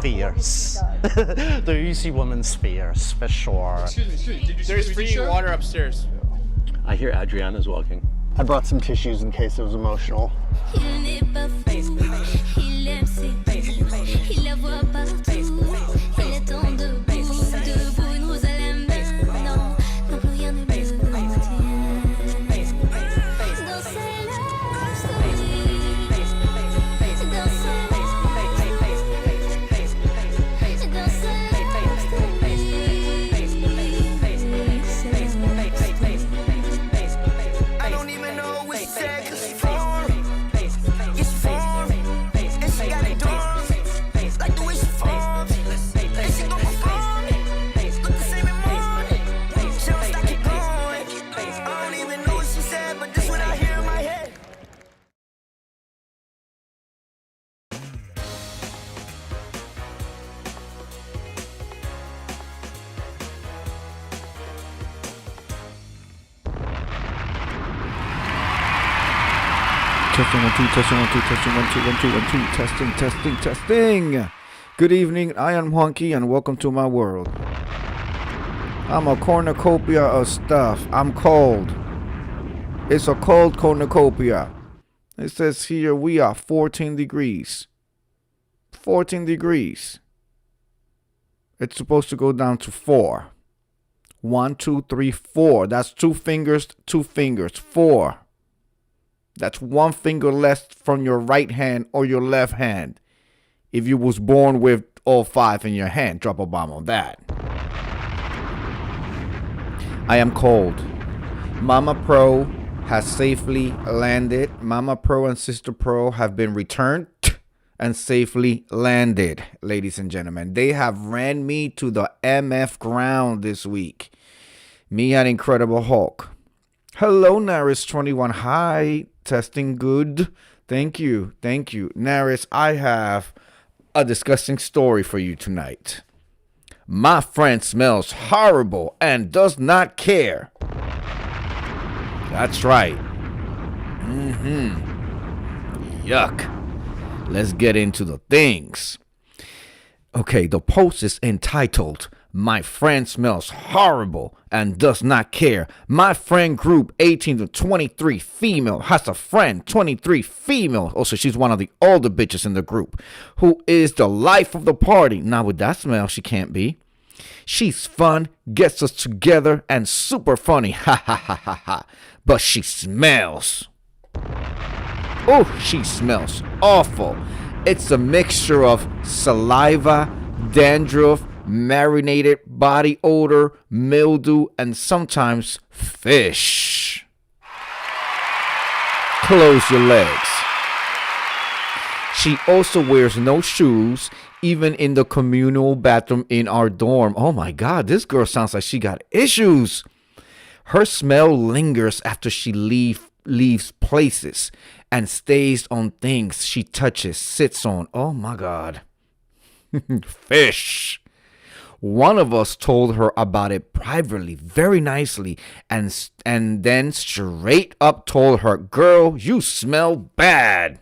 fierce. 对于是 woman's fierce for sure. Excuse me. Did you see There's the free show? water upstairs. I hear Adriana's walking. I brought some tissues in case it was emotional. Il n'est pas fou, il aime ses goûts, il la voit partout, il attend debout, une rose à la main, non plus rien ne le retient. Dans ses love stories, dans ses I don't even know what she said, cause she formed. It's formed. And she got it done. Like the way she formed. And she gon' perform. Look the same in morning. She don't stop, keep going. I don't even know what she said, but this what I hear in my head. Testing 1 2, testing 1 2, testing 1 2, 1 2, 1 2, testing. Good evening, I am Juanqui and welcome to my world. I'm a cornucopia of stuff. I'm cold. It's a cold cornucopia. It says here we are 14 degrees. 14 degrees. It's supposed to go down to 4. 1, 2, 3, 4. That's 2 fingers, 2 fingers. 4. That's 1 finger less from your right hand or your left hand. If you was born with all 5 in your hand, drop a bomb on that. I am cold. Mama Pro has safely landed. Mama Pro and Sister Pro have been returned and safely landed, ladies and gentlemen. They have ran me to the MF ground this week. Me and Incredible Hulk. Hello, Naris21. Hi. Testing good. Thank you. Naris, I have a disgusting story for you tonight. My friend smells horrible and does not care. That's right. Yuck. Let's get into the things. Okay, the post is entitled, My Friend Smells Horrible and Does Not Care. My friend group 18 to 23 female has a friend 23 female. Also, she's one of the older bitches in the group who is the life of the party. Now, with that smell, she can't be. She's fun, gets us together, and super funny. Ha ha ha ha ha. But she smells. Oh, she smells awful. It's a mixture of saliva, dandruff, marinated body odor, mildew, and sometimes fish. Close your legs. She also wears no shoes, even in the communal bathroom in our dorm. Oh my God, this girl sounds like she got issues. Her smell lingers after she leaves places and stays on things she touches, sits on. Oh my God. Fish. One of us told her about it privately, very nicely, and then straight up told her, girl, you smell bad.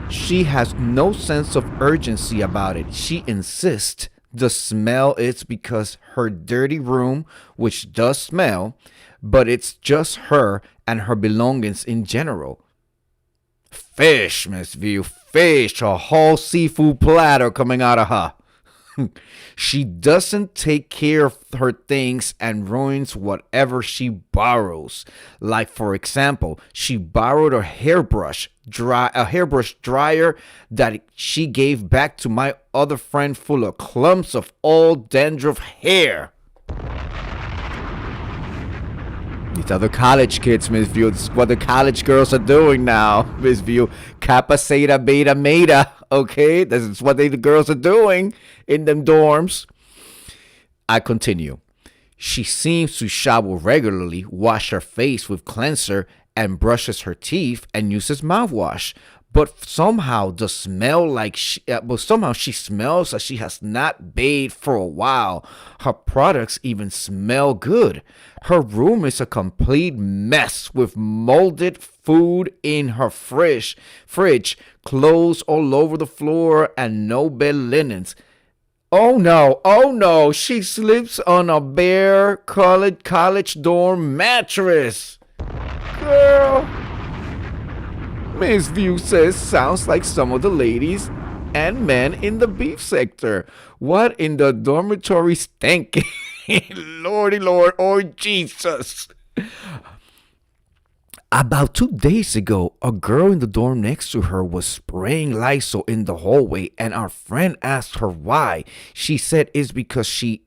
She has no sense of urgency about it. She insists the smell is because her dirty room, which does smell, but it's just her and her belongings in general. Fish, Miss View, fish, a whole seafood platter coming out of her. She doesn't take care of her things and ruins whatever she borrows. Like, for example, she borrowed a hairbrush dryer that she gave back to my other friend full of clumps of old dandruff hair. These other college kids, Miss View. This is what the college girls are doing now, Miss View. Kappa, Zeta, Beta, Meta. Okay? This is what the girls are doing in them dorms. I continue. She seems to shower regularly, wash her face with cleanser, and brushes her teeth and uses mouthwash. but somehow the smell like but somehow she smells like she has not bathed for a while. Her products even smell good. Her room is a complete mess with molded food in her fridge, clothes all over the floor, and no bed linens. Oh no, she sleeps on a bare college dorm mattress. Girl. Miss View says sounds like some of the ladies and men in the beef sector. What in the dormitory stink? Lordy Lord, oh Jesus. About 2 days ago, a girl in the dorm next to her was spraying Lysol in the hallway, and our friend asked her why. She said it's because this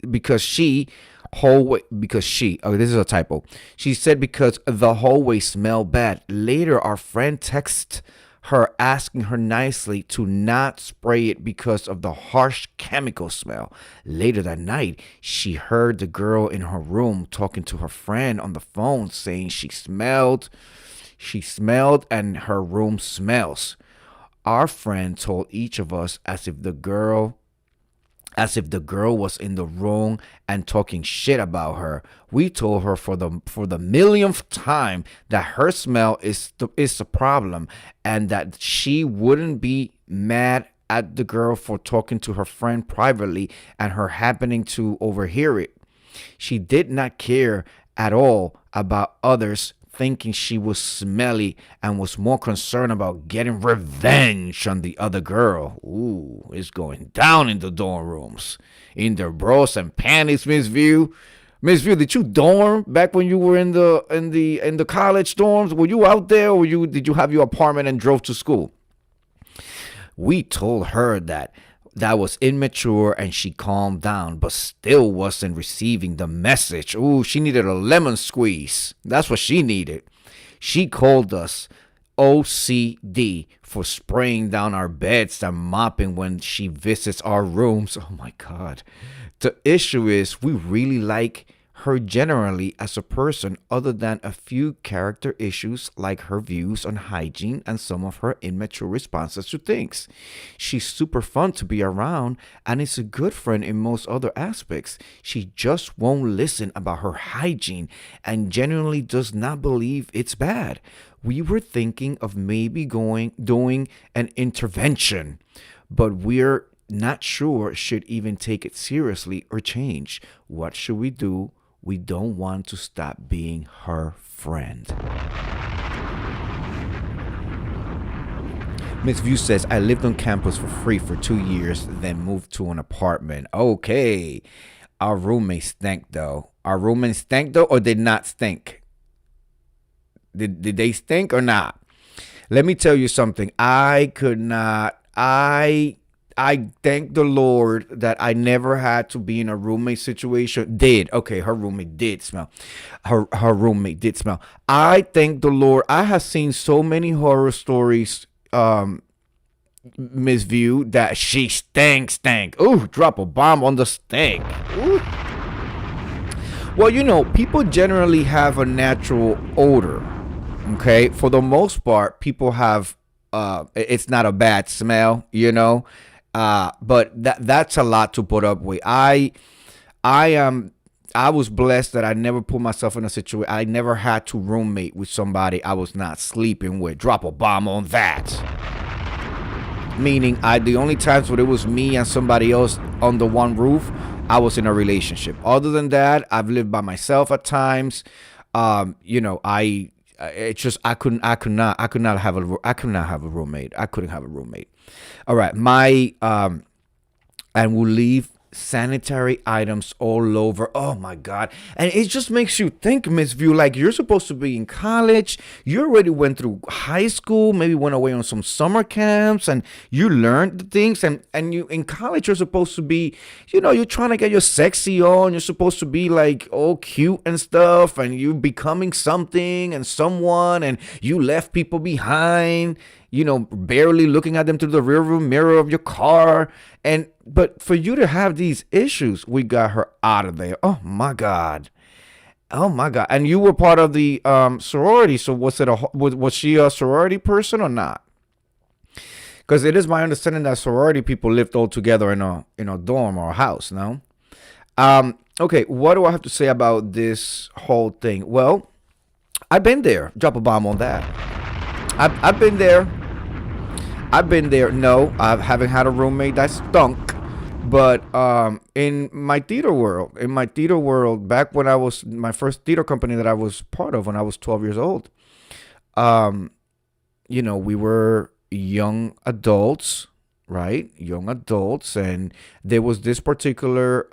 is a typo. She said because the hallway smelled bad. Later, our friend texted her asking her nicely to not spray it because of the harsh chemical smell. Later that night, she heard the girl in her room talking to her friend on the phone saying she smelled and her room smells. Our friend told each of us as if the girl was in the room and talking shit about her. We told her for the millionth time that her smell is the problem, and that she wouldn't be mad at the girl for talking to her friend privately and her happening to overhear it. She did not care at all about others thinking she was smelly and was more concerned about getting revenge on the other girl. Ooh, it's going down in the dorm rooms. In their bras and panties, Miss View. Miss View, did you dorm back when you were in the college dorms? Were you out there, or did you have your apartment and drove to school? We told her that was immature, and she calmed down, but still wasn't receiving the message. Ooh, she needed a lemon squeeze. That's what she needed. She called us OCD for spraying down our beds and mopping when she visits our rooms. Oh my God. The issue is we really like her generally as a person, other than a few character issues like her views on hygiene and some of her immature responses to things. She's super fun to be around and is a good friend in most other aspects. She just won't listen about her hygiene and genuinely does not believe it's bad. We were thinking of maybe doing an intervention, but we're not sure should even take it seriously or change. What should we do? We don't want to stop being her friend. Miss View says, I lived on campus for free for 2 years, then moved to an apartment. Okay. Our roommates stank though. Our roommates stank though, or did not stink? Did they stink or not? Let me tell you something. I thank the Lord that I never had to be in a roommate situation. Her roommate did smell. Her roommate did smell. I thank the Lord. I have seen so many horror stories, Miss View, that she stank. Ooh, drop a bomb on the stink. Ooh. Well, people generally have a natural odor. Okay, for the most part, people have. It's not a bad smell, but that's a lot to put up with. I was blessed that I never put myself in a situation. I never had to roommate with somebody I was not sleeping with. Drop a bomb on that. Meaning, the only times when it was me and somebody else on the one roof, I was in a relationship. Other than that, I've lived by myself at times. I could not have a roommate. I couldn't have a roommate. All right, and we'll leave sanitary items all over. Oh my God. And it just makes you think, Miss View, like you're supposed to be in college. You already went through high school, maybe went away on some summer camps, and you learned the things. And you in college, you're supposed to be, you're trying to get your sexy on. You're supposed to be like all cute and stuff, and you becoming something and someone, and you left people behind, barely looking at them through the rearview mirror of your car. But for you to have these issues, we got her out of there. Oh my God. And you were part of the sorority. So was she a sorority person or not? Because it is my understanding that sorority people lived all together in a dorm or a house. No. Okay. What do I have to say about this whole thing? Well, I've been there. Drop a bomb on that. I've been there. No, I haven't had a roommate that stunk. But in my theater world, back when I was my first theater company that I was part of when I was 12 years old, we were young adults, right? Young adults, and there was this particular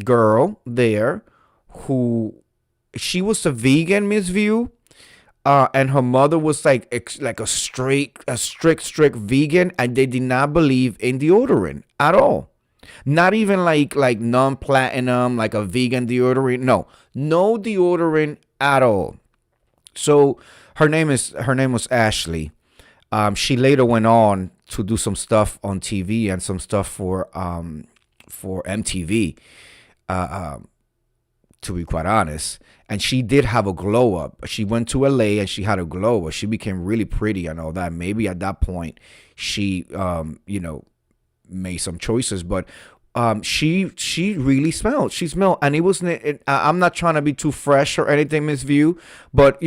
girl there who she was a vegan, Miss View. And her mother was like a strict vegan, and they did not believe in deodorant at all. Not even like non-platinum, like a vegan deodorant. No deodorant at all. So her name was Ashley. She later went on to do some stuff on TV and some stuff for MTV. To be quite honest. And she did have a glow up. She went to LA and she had a glow up. She became really pretty and all that. Maybe at that point she, made some choices, but she really smelled. She smelled, and it wasn't. I'm not trying to be too fresh or anything, Miss View, but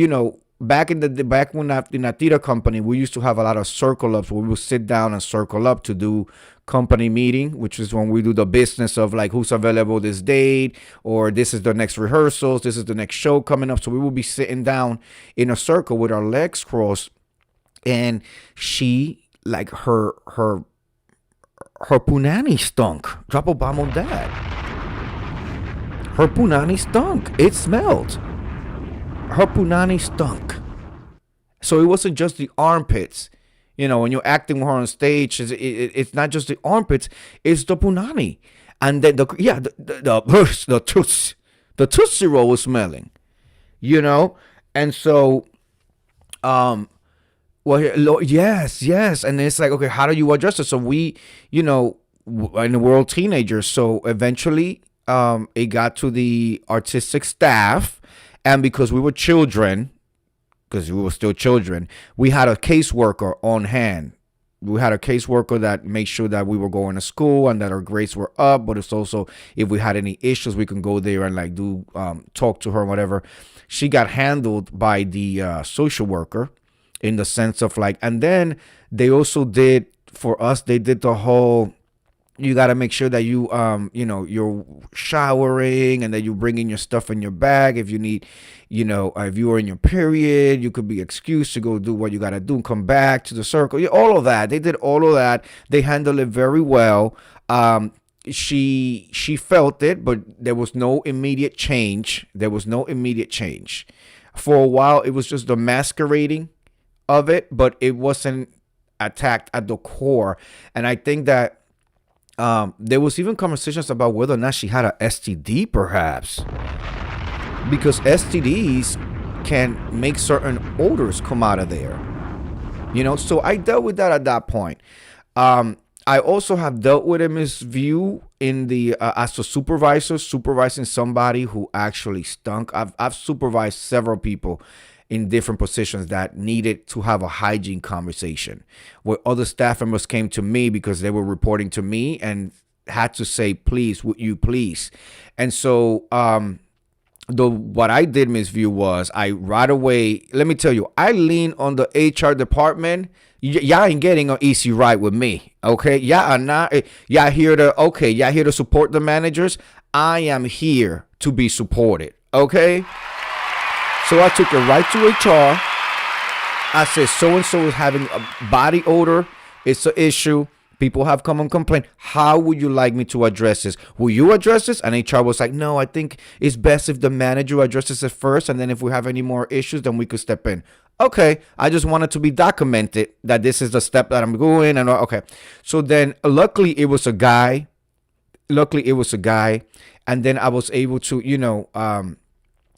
back in a theater company, we used to have a lot of circle ups where we would sit down and circle up to do company meeting, which is when we do the business of like who's available this date, or this is the next rehearsals, this is the next show coming up. So we will be sitting down in a circle with our legs crossed, and she like her punani stunk. Drop a bomb on that. Her punani stunk. It smelled. Her punani stunk. So it wasn't just the armpits. When you're acting with her on stage, it's not just the armpits, it's the punani. And then the Tootsie Roll was smelling. And so yes. And it's like, okay, how do you address it? So we, and we're all teenagers. So eventually it got to the artistic staff. And because we were children, because we were still children, we had a caseworker on hand. We had a caseworker that made sure that we were going to school and that our grades were up. But it's also, if we had any issues, we can go there and like do talk to her, whatever. She got handled by the social worker in the sense of like, and then they also did for us, they did the whole, you got to make sure that you, you're showering and that you bring in your stuff in your bag. If you need, if you are in your period, you could be excused to go do what you got to do and come back to the circle. All of that. They did all of that. They handled it very well. She felt it, but there was no immediate change. For a while, it was just the masquerading of it, but it wasn't attacked at the core. And I think that there was even conversations about whether or not she had a STD, perhaps, because STDs can make certain odors come out of there. So I dealt with that at that point. I also have dealt with it, Miss View, in the as a supervisor, supervising somebody who actually stunk. I've supervised several people in different positions that needed to have a hygiene conversation, where other staff members came to me because they were reporting to me and had to say, please, would you please? And so what I did, Miss View, was I right away, let me tell you, I lean on the HR department. Y'all ain't getting an easy ride with me, okay? Y'all are not, y'all here to support the managers. I am here to be supported, okay? So I took it right to HR. I said, so-and-so is having a body odor. It's an issue. People have come and complained. How would you like me to address this? Will you address this? And HR was like, no, I think it's best if the manager addresses it first. And then if we have any more issues, then we could step in. Okay. I just wanted to be documented that this is the step that I'm going. And okay. So then luckily it was a guy. And then I was able to,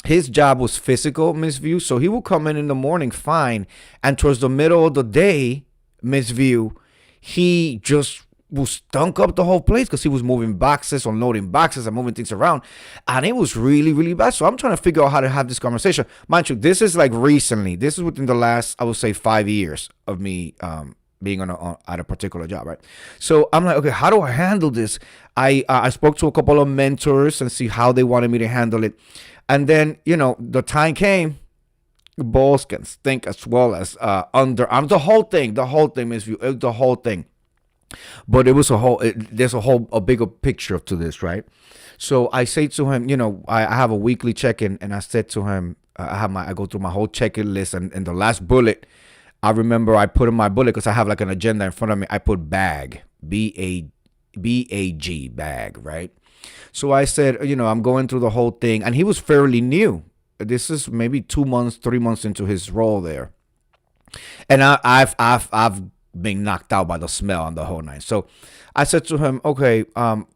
his job was physical, Miss View. So he would come in the morning fine. And towards the middle of the day, Miss View, he just was stunk up the whole place because he was moving boxes, unloading boxes and moving things around. And it was really, really bad. So I'm trying to figure out how to have this conversation. Mind you, this is like recently. This is within the last, I would say, 5 years of me being at a particular job, right? So I'm like, okay, how do I handle this? I spoke to a couple of mentors and see how they wanted me to handle it. And then, the time came, balls can stink as well as underarms. The whole thing, the whole thing. But it was there's a bigger picture to this, right? So I say to him, I have a weekly check-in, and I said to him, I go through my whole check-in list, and the last bullet, I remember I put in my bullet, because I have like an agenda in front of me. I put bag, B-A-G, bag, right? So I said, I'm going through the whole thing, and he was fairly new. This is maybe 2 months, 3 months into his role there, and I've been knocked out by the smell and the whole night. So I said to him, okay,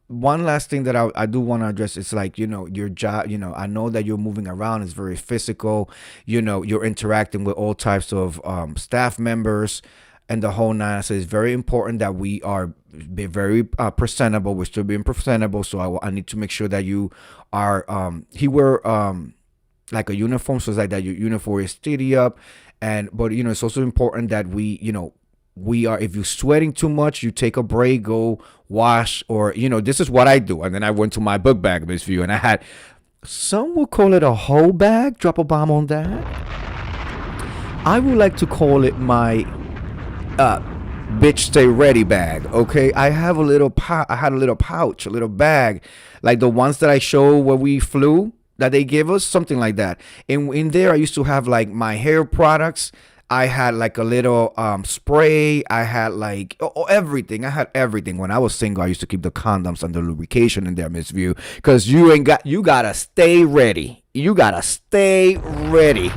one last thing that I do want to address is like, your job, I know that you're moving around. It's very physical. You're interacting with all types of staff members and the whole nine. So it's very important that we are be very presentable. We're still being presentable. So I need to make sure that you are, he wear like a uniform. So it's like that your uniform is steady up. But it's also important that we are, if you're sweating too much, you take a break, go wash, or this is what I do. And then I went to my book bag, Miss View, and I had, some would call it a whole bag. Drop a bomb on that. I would like to call it my bitch stay ready bag. Okay, I have a little I had a little pouch, a little bag, like the ones that I show where we flew, that they give us, something like that. And in there I used to have like my hair products. I had like a little spray. I had like everything. I had everything. When I was single, I used to keep the condoms and the lubrication in there, Miss View, because you gotta stay ready. You gotta stay ready.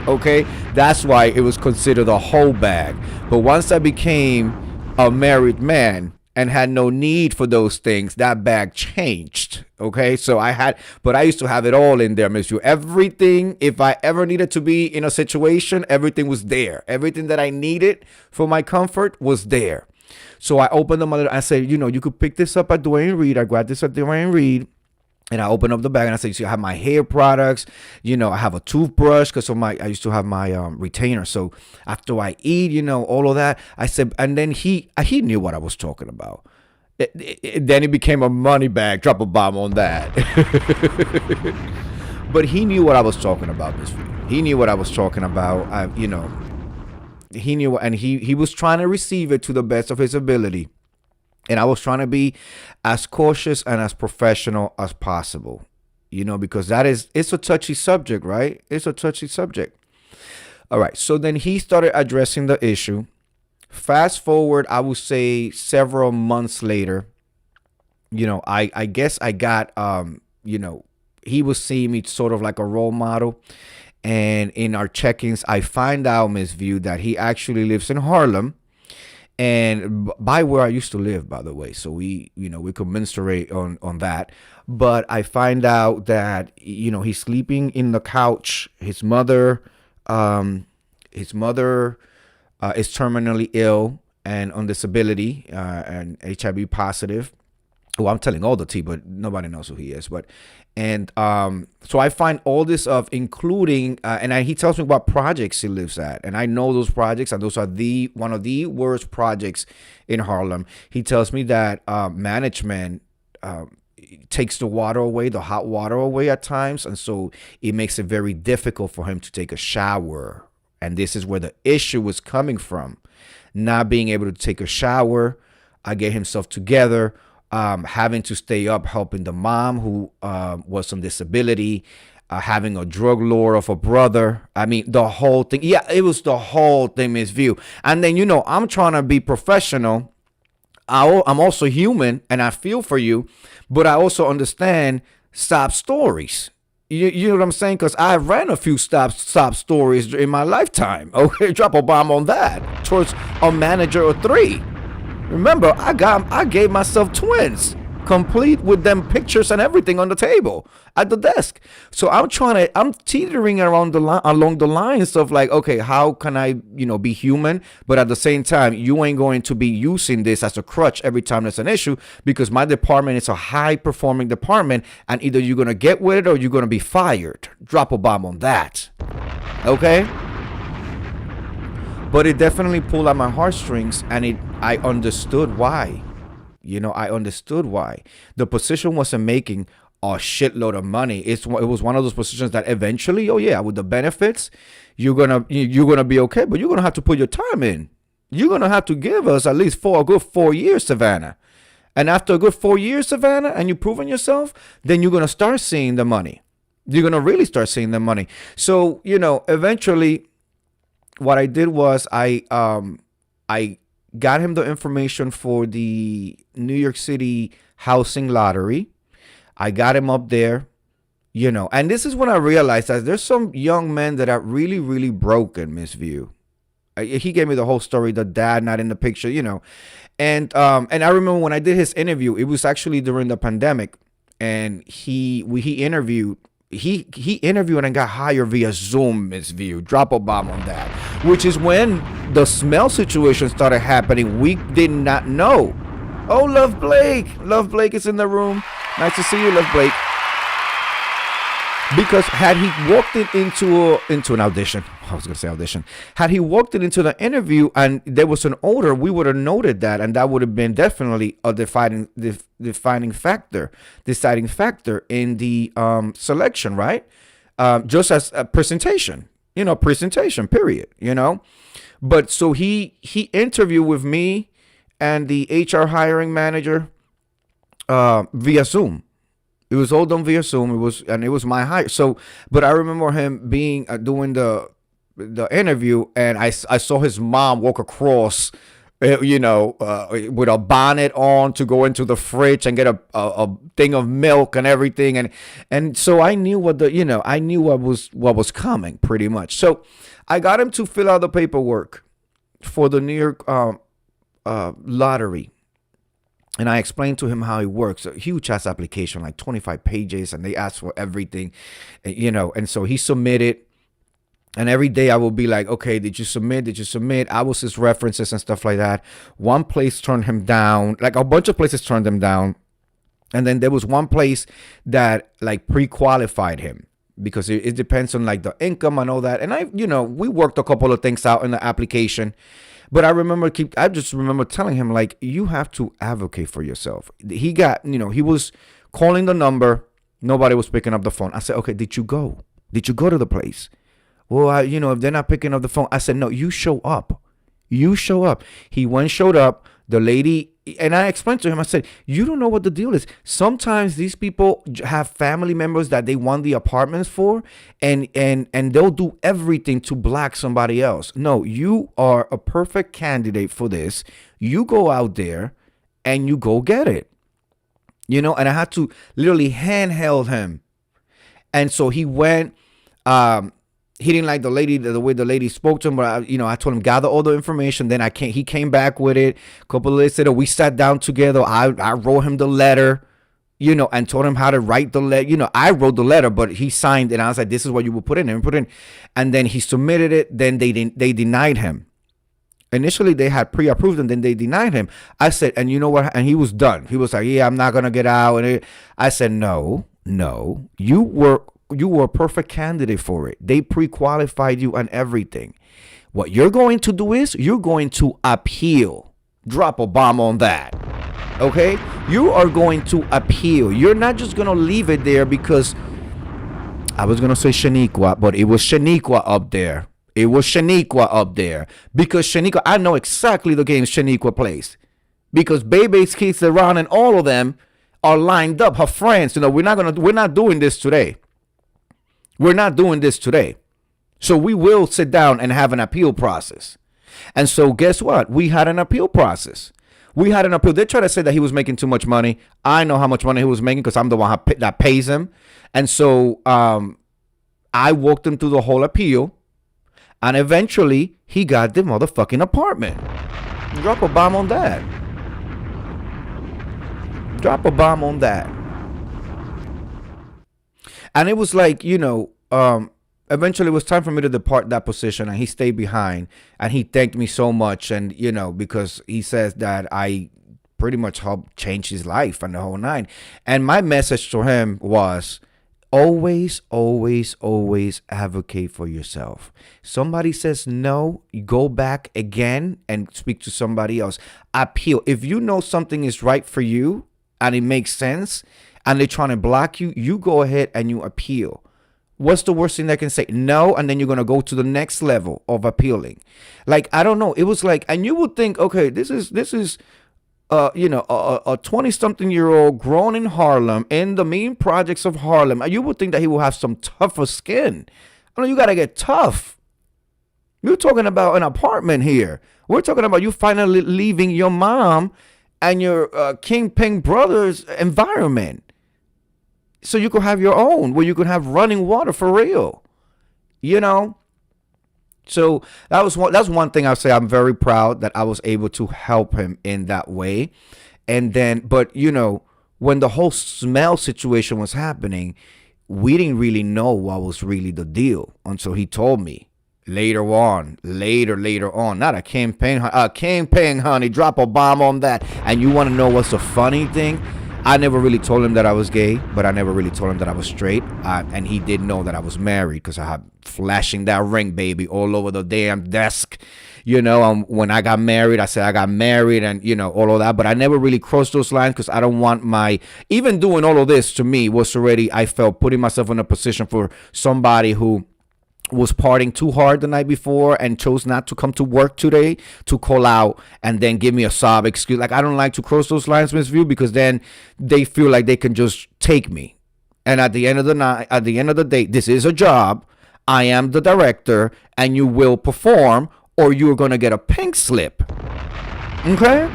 Okay, that's why it was considered a whole bag. But once I became a married man and had no need for those things, that bag changed. Okay, so I used to have it all in there, Miss You. Everything, if I ever needed to be in a situation, everything was there. Everything that I needed for my comfort was there. So I opened them. I said, you could pick this up at Duane Reade. I grabbed this at Duane Reade. And I opened up the bag and I said, I have my hair products, I have a toothbrush, because I used to have my retainer. So after I eat, all of that, I said, and then he knew what I was talking about. Then it became a money bag. Drop a bomb on that. But he knew what I was talking about, Miss View. He knew what I was talking about. He knew, and he was trying to receive it to the best of his ability. And I was trying to be as cautious and as professional as possible, because it's a touchy subject, right? It's a touchy subject. All right. So then he started addressing the issue. Fast forward, I would say several months later, I guess I got, he was seeing me sort of like a role model. And in our check-ins, I find out, Miss View, that he actually lives in Harlem. And by where I used to live, by the way, so we commiserate on that. But I find out that he's sleeping in the couch. His mother is terminally ill and on disability and HIV positive. Well, I'm telling all the tea, but nobody knows who he is. So I find all this of, including, and he tells me what projects he lives at. And I know those projects, and those are one of the worst projects in Harlem. He tells me that management takes the water away, the hot water away at times. And so it makes it very difficult for him to take a shower. And this is where the issue was coming from. Not being able to take a shower, get himself together, having to stay up helping the mom who was on disability, having a drug lord of a brother. I mean, the whole thing. Yeah, it was the whole thing, Miss View. And then, I'm trying to be professional. I'm also human, and I feel for you, but I also understand sob stories. You know what I'm saying? Because I've ran a few sob stories in my lifetime. Okay, drop a bomb on that. Towards a manager or 3. Remember, I gave myself twins, complete with them pictures and everything on the table at the desk. So I'm teetering around along the lines of like, okay, how can I, be human? But at the same time, you ain't going to be using this as a crutch every time there's an issue, because my department is a high performing department, and either you're going to get with it or you're going to be fired. Drop a bomb on that. Okay. But it definitely pulled at my heartstrings, and I understood why. I understood why. The position wasn't making a shitload of money. It was one of those positions that eventually, with the benefits, you're gonna be okay, but you're gonna have to put your time in. You're gonna have to give us at least a good 4 years, Savannah. And after a good 4 years, Savannah, and you've proven yourself, then you're gonna start seeing the money. You're gonna really start seeing the money. So eventually, what I did was I got him the information for the New York City housing lottery. I got him up there, and this is when I realized that there's some young men that are really, really broken, Miss View. He gave me the whole story, the dad not in the picture, and I remember when I did his interview, it was actually during the pandemic, and he interviewed and got hired via Zoom, Miss View. Drop a bomb on that. Which is when the smell situation started happening. We did not know. Oh, Love Blake. Love Blake is in the room. Nice to see you, Love Blake. Because had he walked it into an audition, had he walked it into the interview and there was an odor, we would have noted that, and that would have been definitely a deciding factor in the selection, right? Just as a presentation, period, But so he interviewed with me and the HR hiring manager via Zoom. It was all done via Zoom. It was my hire. So, but I remember him being doing the interview, and I saw his mom walk across, with a bonnet on to go into the fridge and get a thing of milk and everything, and so I knew what was coming pretty much. So I got him to fill out the paperwork for the New York lottery. And I explained to him how it works. A huge ass application, like 25 pages, and they ask for everything, And so he submitted. And every day I will be like, okay, did you submit? I was his references and stuff like that. One place turned him down. Like a bunch of places turned him down. And then there was one place that like pre-qualified him because it depends on like the income and all that. And we worked a couple of things out in the application. But I just remember telling him, like, you have to advocate for yourself. He got, he was calling the number. Nobody was picking up the phone. I said, okay, did you go? Did you go to the place? Well, if they're not picking up the phone, I said, no, you show up. You show up. He showed up. The lady, and I explained to him, I said, you don't know what the deal is. Sometimes these people have family members that they want the apartments for, and they'll do everything to block somebody else. No, you are a perfect candidate for this. You go out there and you go get it. And I had to literally handheld him. And so he went, he didn't like the way the lady spoke to him, but I told him gather all the information. Then he came back with it. A couple of days later, we sat down together. I wrote him the letter, and told him how to write the letter. I wrote the letter, but he signed it. And I was like, this is what you will put in and then he submitted it. Then they denied him. Initially, they had pre-approved and then they denied him. I said, and you know what? And he was done. He was like, yeah, I'm not gonna get out. And I said, no, you were a perfect candidate for it. They pre-qualified you and everything. What you're going to do is you're going to appeal. Drop a bomb on that. Okay? You are going to appeal. You're not just going to leave it there because I was going to say Shaniqua, but it was Shaniqua up there. Because Shaniqua, I know exactly the games Shaniqua plays. Because Bebe's Keith around and all of them are lined up. Her friends, we're not doing this today. We're not doing this today. So we will sit down and have an appeal process. And so guess what? We had an appeal process. They try to say that he was making too much money. I know how much money he was making because I'm the one that pays him. And so I walked him through the whole appeal. And eventually he got the motherfucking apartment. Drop a bomb on that. And it was like, eventually it was time for me to depart that position, and he stayed behind, and he thanked me so much. And, because he says that I pretty much helped change his life and the whole nine. And my message to him was, always, always, always advocate for yourself. Somebody says no, you go back again and speak to somebody else. Appeal. If you know something is right for you and it makes sense and they're trying to block you, you go ahead and you appeal. What's the worst thing they can say? No, and then you're going to go to the next level of appealing. Like, I don't know. It was like, and you would think, okay, this is a 20-something-year-old grown in Harlem, in the mean projects of Harlem. You would think that he will have some tougher skin. I mean, you got to get tough. You're talking about an apartment here. We're talking about you finally leaving your mom and your Kingpin brother's environment, so you could have your own, where you could have running water for real, you know? So that's one thing I'll say. I'm very proud that I was able to help him in that way. And then, but you know, when the whole smell situation was happening, we didn't really know what was really the deal until he told me later on, not a campaign, honey, drop a bomb on that. And you want to know what's the funny thing? I never really told him that I was gay, but I never really told him that I was straight. And he did know that I was married because I had flashing that ring, baby, all over the damn desk. You know, when I got married, I said I got married and, you know, all of that. But I never really crossed those lines because I don't want even doing all of this to me was already, I felt, putting myself in a position for somebody who was partying too hard the night before and chose not to come to work today to call out and then give me a sob excuse. Like, I don't like to cross those lines, Miss View, because then they feel like they can just take me. And at the end of the night, at the end of the day, this is a job. I am the director, and you will perform, or you're gonna get a pink slip. Okay?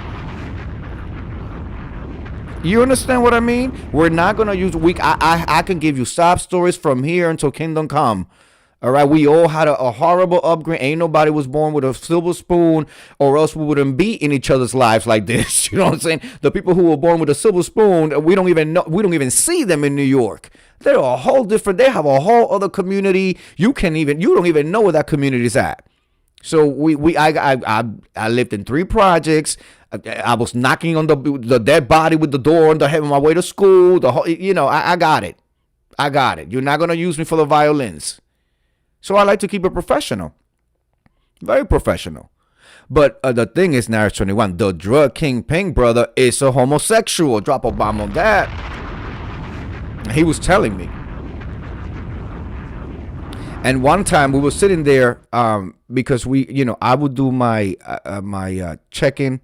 You understand what I mean? We're not gonna use I can give you sob stories from here until kingdom come. All right, we all had a horrible upbringing. Ain't nobody was born with a silver spoon, or else we wouldn't be in each other's lives like this. You know what I'm saying? The people who were born with a silver spoon, we don't even see them in New York. They're a whole different. They have a whole other community. You don't even know where that community is at. So I lived in 3 projects. I was knocking on the dead body with the door on the head on my way to school. The whole, you know, I got it. I got it. You're not gonna use me for the violins. So I like to keep it professional. Very professional. But the thing is, Nash 21, the drug kingpin brother is a homosexual. Drop a bomb on that. He was telling me. And one time we were sitting there because I would do my check-in,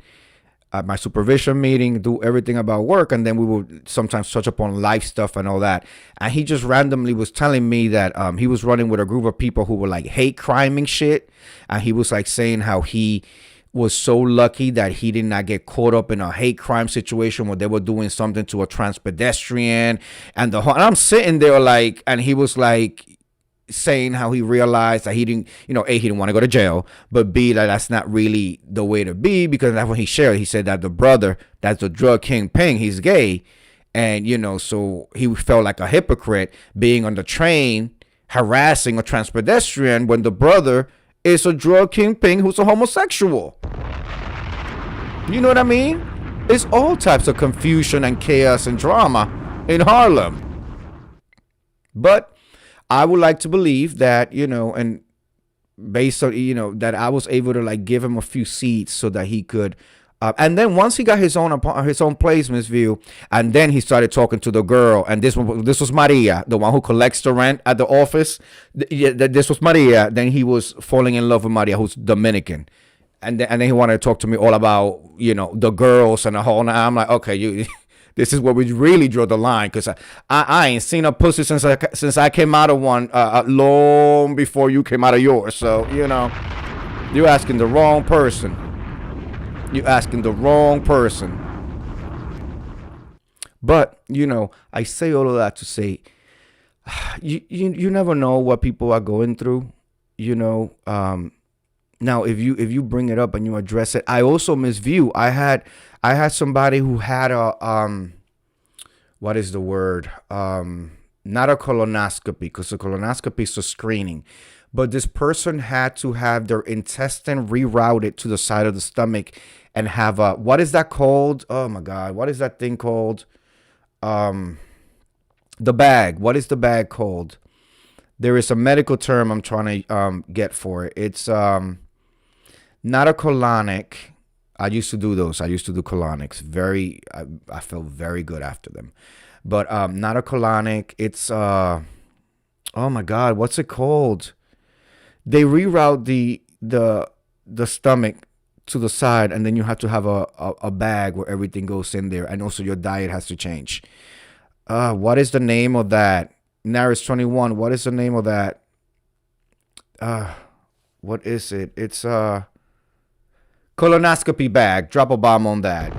my supervision meeting, do everything about work, and then we would sometimes touch upon life stuff and all that. And he just randomly was telling me that he was running with a group of people who were like hate criming shit, and he was like saying how he was so lucky that he did not get caught up in a hate crime situation where they were doing something to a trans pedestrian, and I'm sitting there like, and he was like saying how he realized that he didn't, A, he didn't want to go to jail, but B, that that's not really the way to be, because that's when he shared. He said that the brother, that's the drug kingpin, he's gay, and so he felt like a hypocrite being on the train harassing a trans pedestrian when the brother is a drug kingpin who's a homosexual. You know what I mean? It's all types of confusion and chaos and drama in Harlem. But I would like to believe that, and based on, that I was able to like give him a few seats so that he could, and then once he got his own place, Miss View, and then he started talking to the girl, and this was Maria, the one who collects the rent at the office. This was Maria. Then he was falling in love with Maria, who's Dominican, and then he wanted to talk to me all about, the girls and the whole. And I'm like, okay, this is where we really draw the line, because I ain't seen a pussy since I came out of one long before you came out of yours. So, you're asking the wrong person. You're asking the wrong person. But, I say all of that to say, you never know what people are going through, Now, if you bring it up and you address it, I also misview. I had somebody who had a what is the word? Not a colonoscopy, because a colonoscopy is a screening, but this person had to have their intestine rerouted to the side of the stomach and have a, what is that called? Oh my God, what is that thing called? The bag. What is the bag called? There is a medical term I'm trying to get for it. It's not a colonic. I used to do those. I used to do colonics. I felt very good after them. But not a colonic. It's oh my God, what's it called? They reroute the stomach to the side, and then you have to have a bag where everything goes in there, and also your diet has to change. What is the name of that? Naris 21. What is the name of that? What is it? It's colonoscopy bag. Drop a bomb on that.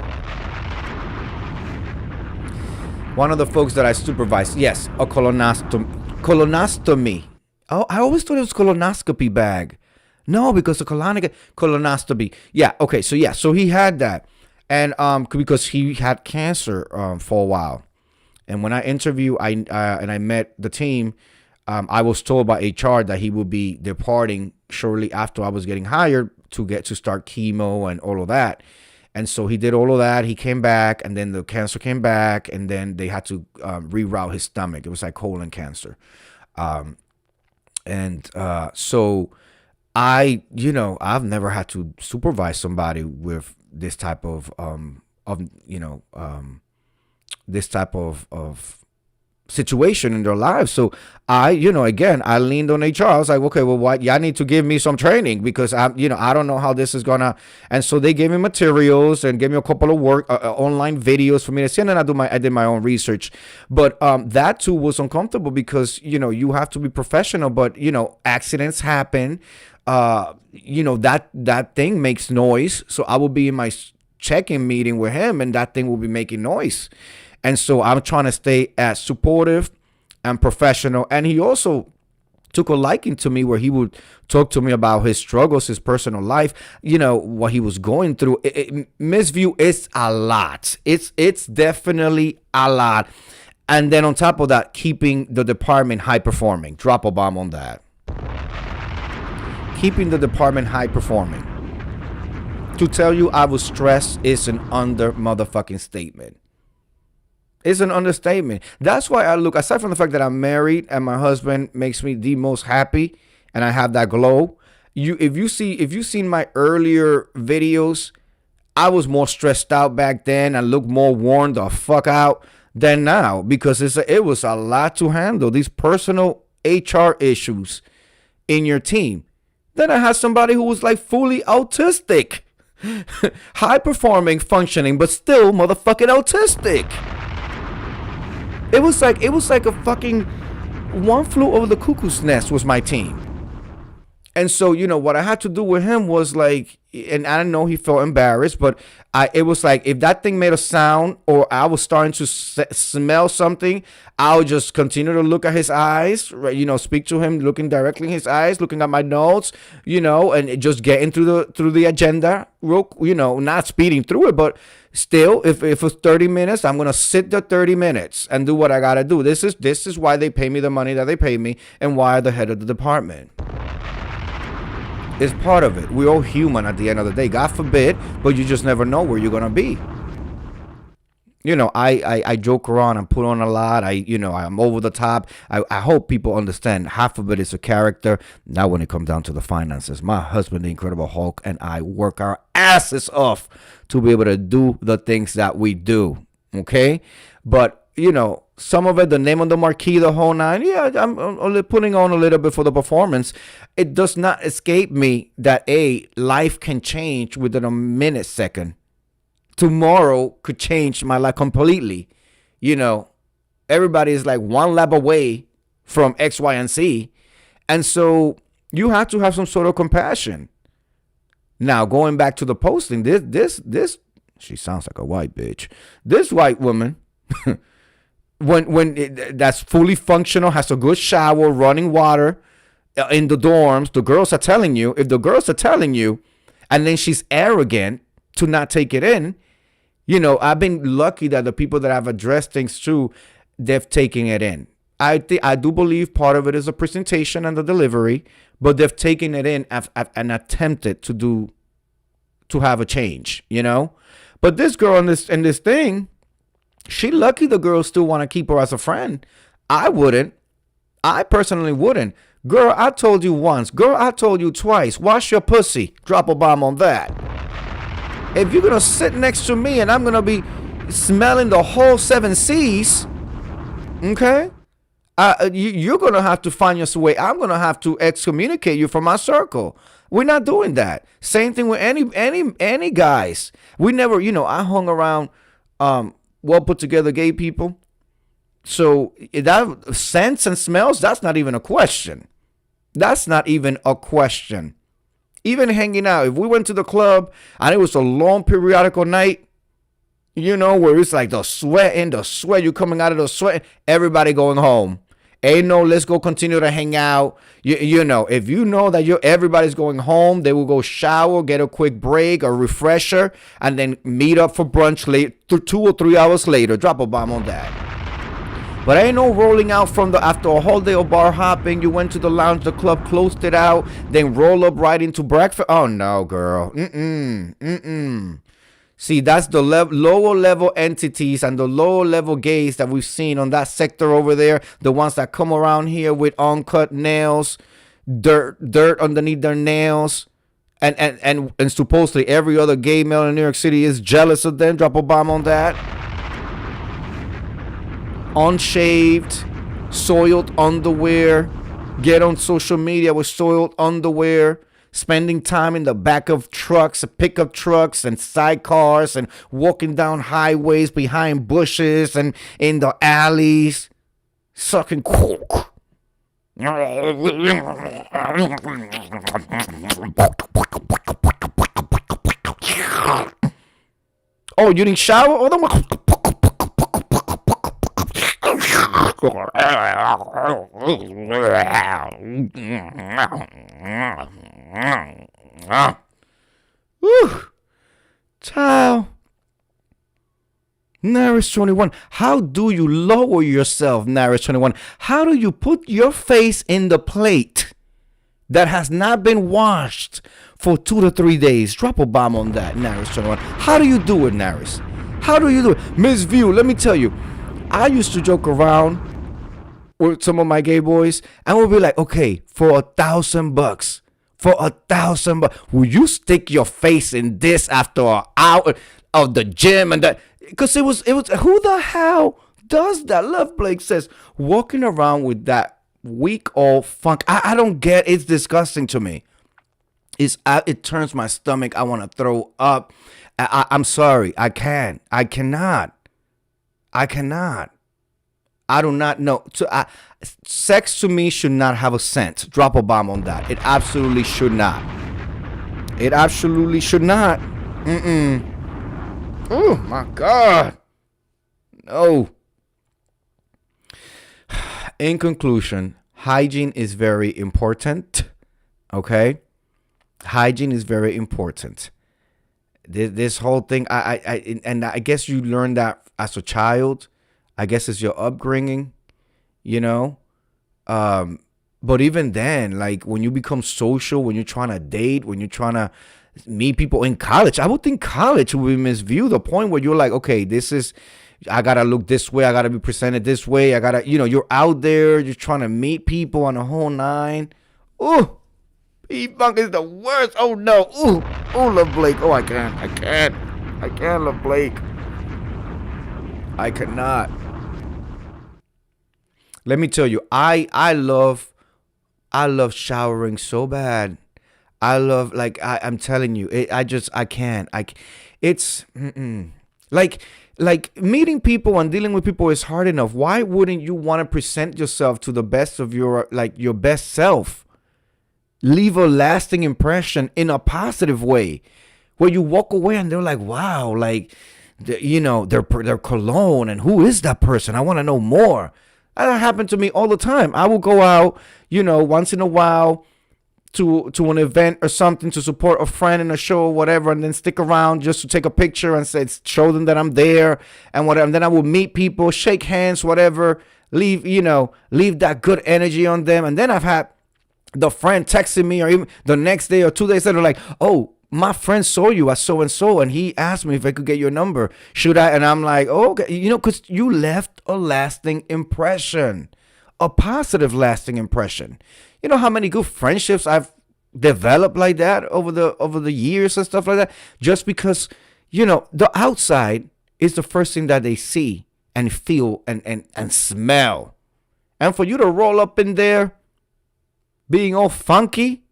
One of the folks that I supervised, yes, a colonostomy. Oh, I always thought it was colonoscopy bag. No, because the colonoscopy. Yeah, okay, so he had that, and because he had cancer for a while, and when I interviewed, I met the team, I was told by HR that he would be departing shortly after I was getting hired to start chemo and all of that. And so he did all of that. He came back, and then the cancer came back, and then they had to reroute his stomach. It was like colon cancer. So I've never had to supervise somebody with this type of situation in their lives. So I leaned on HR. I was like, okay, well, what? Y'all need to give me some training, because I don't know how this is gonna. And so they gave me materials and gave me a couple of online videos for me to see. And then I did my own research. But that too was uncomfortable, because you have to be professional. But accidents happen. That thing makes noise. So I will be in my check-in meeting with him, and that thing will be making noise. And so I'm trying to stay as supportive and professional. And he also took a liking to me, where he would talk to me about his struggles, his personal life, what he was going through. Miss View, it's a lot. It's definitely a lot. And then on top of that, keeping the department high performing. Drop a bomb on that. Keeping the department high performing. To tell you I was stressed is an under motherfucking statement. It's an understatement. That's why I look, aside from the fact that I'm married and my husband makes me the most happy and I have that glow. If you've seen my earlier videos, I was more stressed out back then. I looked more worn the fuck out than now, because it was a lot to handle. These personal HR issues in your team. Then I had somebody who was like fully autistic, high performing, functioning, but still motherfucking autistic. It was like a fucking one flew over the cuckoo's nest was my team. And so, what I had to do with him was like, and I didn't know he felt embarrassed, but it was like, if that thing made a sound or I was starting to smell something, I would just continue to look at his eyes, right? Speak to him, looking directly in his eyes, looking at my notes, and just getting through the agenda, not speeding through it, but still, if it's 30 minutes, I'm going to sit the 30 minutes and do what I got to do. This is why they pay me the money that they pay me, and why I'm the head of the department. It's part of it. We're all human at the end of the day. God forbid, but you just never know where you're going to be. I joke around and put on a lot. I'm over the top. I hope people understand half of it is a character. Now when it comes down to the finances, my husband, the Incredible Hulk, and I work our asses off to be able to do the things that we do. Okay? But, some of it, the name on the marquee, the whole nine, yeah, I'm only putting on a little bit for the performance. It does not escape me that, life can change within a minute, second. Tomorrow could change my life completely. Everybody is like one lap away from X, Y, and Z. And so you have to have some sort of compassion. Now, going back to the posting, this, she sounds like a white bitch. This white woman, that's fully functional, has a good shower, running water in the dorms, the girls are telling you, if the girls are telling you, and then she's arrogant to not take it in, I've been lucky that the people that I've addressed things to, they've taken it in. I do believe part of it is the presentation and the delivery, but they've taken it in and attempted to have a change, But this girl in this thing, she lucky the girls still want to keep her as a friend. I wouldn't. I personally wouldn't. Girl, I told you once. Girl, I told you twice. Wash your pussy. Drop a bomb on that. If you're gonna sit next to me and I'm gonna be smelling the whole 7 seas, okay? You're gonna have to find your way. I'm gonna have to excommunicate you from my circle. We're not doing that. Same thing with any guys. We never, I hung around well put together gay people. So that scents and smells, that's not even a question. That's not even a question. Even hanging out, if we went to the club and it was a long periodical night, where it's like the sweat, you coming out of the sweat, everybody going home. Ain't no, let's go continue to hang out. If you know that everybody's going home, they will go shower, get a quick break, a refresher, and then meet up for brunch late 2 or 3 hours later. Drop a bomb on that. But ain't no rolling out after a whole day of bar hopping. You went to the lounge, the club, closed it out, then roll up right into breakfast. Oh no, girl. See, that's the lower level entities and the lower level gays that we've seen on that sector over there. The ones that come around here with uncut nails, dirt underneath their nails. And supposedly every other gay male in New York City is jealous of them. Drop a bomb on that. Unshaved, soiled underwear, get on social media with soiled underwear, spending time in the back of trucks, pickup trucks and sidecars, and walking down highways behind bushes and in the alleys, sucking coke. Oh, you didn't shower? Oh, Child. Naris 21. How do you lower yourself, Naris 21? How do you put your face in the plate that has not been washed for 2 to 3 days? Drop a bomb on that, Naris 21. How do you do it, Naris? How do you do it? Miss View, let me tell you. I used to joke around with some of my gay boys, and we'll be like, okay, for $1,000, will you stick your face in this after an hour of the gym and that? Because it was who the hell does that? Love Blake says, walking around with that weak old funk. I don't get. It's disgusting to me. It turns my stomach. I want to throw up. I'm sorry. I cannot. I do not know. Sex to me should not have a scent. Drop a bomb on that. It absolutely should not. It absolutely should not. Oh my God. No. In conclusion, hygiene is very important. Okay? Hygiene is very important. This whole thing, I guess you learned that as a child. I guess it's your upbringing, But even then, like when you become social, when you're trying to date, when you're trying to meet people in college, I would think college would be misviewed. The point where you're like, okay, I gotta look this way, I gotta be presented this way, I gotta, you're out there, you're trying to meet people on the whole nine. Ooh, P-Funk is the worst. Oh no. Ooh, Love Blake. Oh, I can't, Love Blake. I cannot. Let me tell you, I love showering so bad. I love, I'm telling you, I can't. It's like meeting people and dealing with people is hard enough. Why wouldn't you want to present yourself to the best of your best self? Leave a lasting impression in a positive way, where you walk away and they're like, wow, their cologne, and who is that person? I want to know more. That happened to me all the time. I will go out, once in a while to an event or something to support a friend in a show or whatever, and then stick around just to take a picture and show them that I'm there and whatever. And then I will meet people, shake hands, whatever, leave that good energy on them. And then I've had the friend texting me, or even the next day or 2 days later, like, oh, my friend saw you at so-and-so, and he asked me if I could get your number. Should I? And I'm like, oh, okay, because you left a lasting impression. a positive lasting impression. You know how many good friendships I've developed like that over the years and stuff like that, just because, you know, the outside is the first thing that they see and feel and smell. And for you to roll up in there being all funky,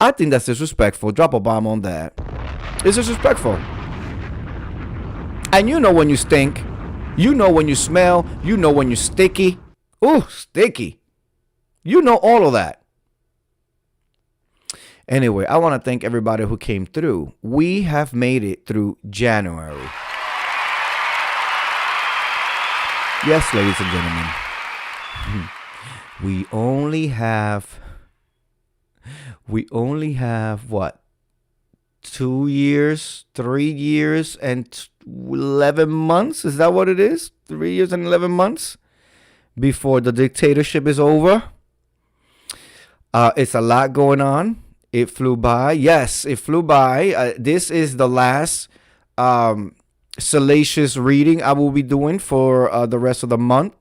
I think that's disrespectful. Drop a bomb on that. It's disrespectful. And you know when you stink. You know when you smell. You know when you're sticky. Ooh, sticky. You know all of that. Anyway, I want to thank everybody who came through. We have made it through January. Yes, ladies and gentlemen. We only have what? 2 years, 3 years, and 11 months? Is that what it is? 3 years and 11 months before the dictatorship is over. It's a lot going on. It flew by. Yes, it flew by. This is the last salacious reading I will be doing for the rest of the month.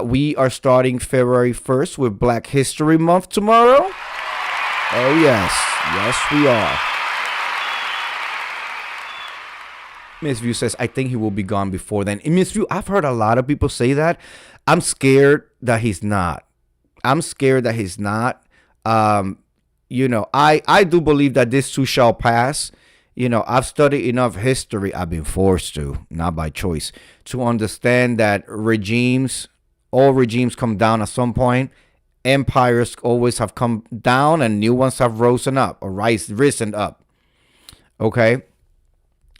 We are starting February 1st with Black History Month tomorrow. Oh, yes. Yes, we are. Miss View says, I think he will be gone before then. And Miss View, I've heard a lot of people say that. I'm scared that he's not. You know, I do believe that this too shall pass. You know, I've studied enough history. I've been forced to, not by choice, to understand that all regimes come down at some point. Empires always have come down and new ones have risen up or risen up. Okay.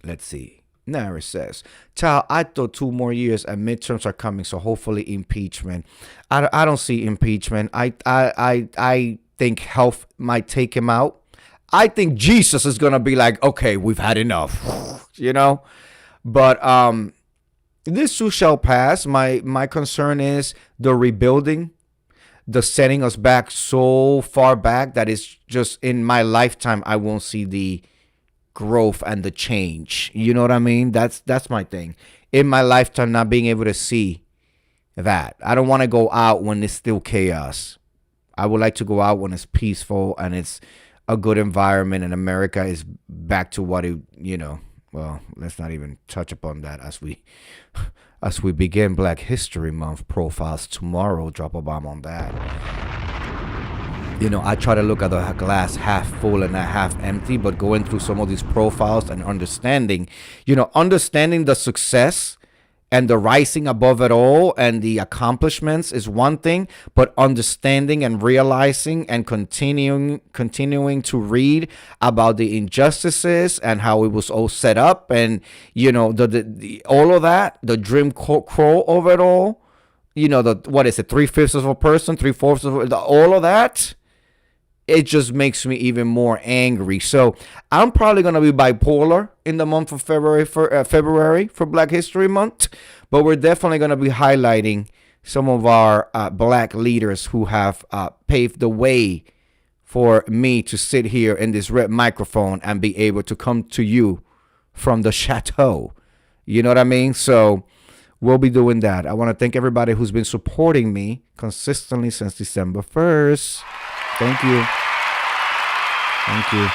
Let's see. Nara says, Tal, I thought 2 more years and midterms are coming, so hopefully impeachment. I don't see impeachment. I think health might take him out. I think Jesus is gonna be like, okay, we've had enough, you know. But this too shall pass. My concern is the rebuilding, the setting us back so far back that it's just in my lifetime I won't see the growth and the change. You know what I mean? That's my thing. In my lifetime, not being able to see that. I don't want to go out when it's still chaos. I would like to go out when it's peaceful and it's a good environment and America is back to what it, you know, well, let's not even touch upon that as we begin Black History Month profiles tomorrow. Drop a bomb on that. You know, I try to look at the glass half full and not half empty, but going through some of these profiles and understanding the success and the rising above it all and the accomplishments is one thing, but understanding and realizing and continuing to read about the injustices and how it was all set up and, you know, the all of that, the Jim Crow of it all, you know, what is it, 3/5 of a person, 3/4 of all of that. It just makes me even more angry. So I'm probably going to be bipolar in the month of February for Black History Month. But we're definitely going to be highlighting some of our black leaders who have paved the way for me to sit here in this red microphone and be able to come to you from the chateau. You know what I mean? So we'll be doing that. I want to thank everybody who's been supporting me consistently since December 1st. Thank you. Thank you.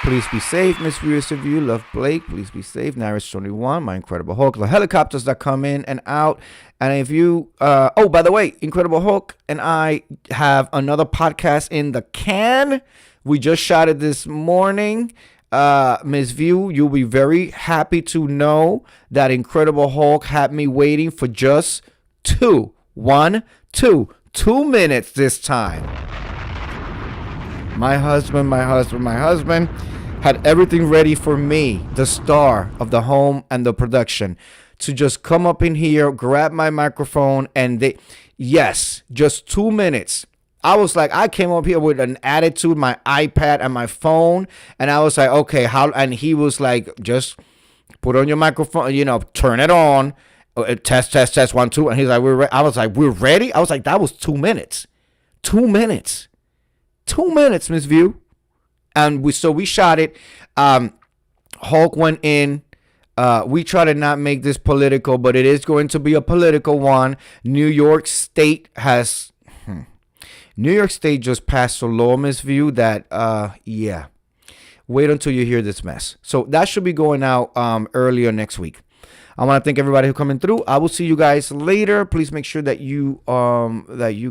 Please be safe, Miss Viewers of You. Love Blake. Please be safe. Naris21, my Incredible Hulk. The helicopters that come in and out. And if you, oh, by the way, Incredible Hulk and I have another podcast in the can. We just shot it this morning. Miss View, you'll be very happy to know that Incredible Hulk had me waiting for just 2 minutes this time. My husband had everything ready for me, the star of the home and the production, to just come up in here, grab my microphone, and just 2 minutes. I was like, I came up here with an attitude, my iPad and my phone, and I was like, okay, how? And he was like, just put on your microphone, you know, turn it on. Test 1 2, and he's like, we're ready. I was like, we're ready. I was like, that was 2 minutes. 2 minutes, Miss View. And we shot it. Hulk went in. We try to not make this political, but it is going to be a political one. New York State just passed a law, Miss View, that yeah. Wait until you hear this mess. So that should be going out earlier next week. I want to thank everybody who coming through. I will see you guys later. Please make sure that you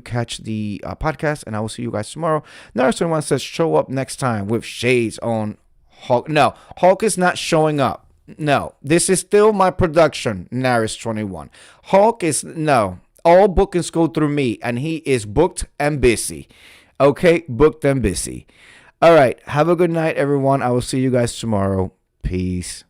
catch the podcast, and I will see you guys tomorrow. Nurse 21 says show up next time with shades on Hulk. No, Hulk is not showing up. No, this is still my production, Naris 21. Hulk is no. All bookings go through me, and he is booked and busy. Okay, booked and busy. All right, have a good night, everyone. I will see you guys tomorrow. Peace.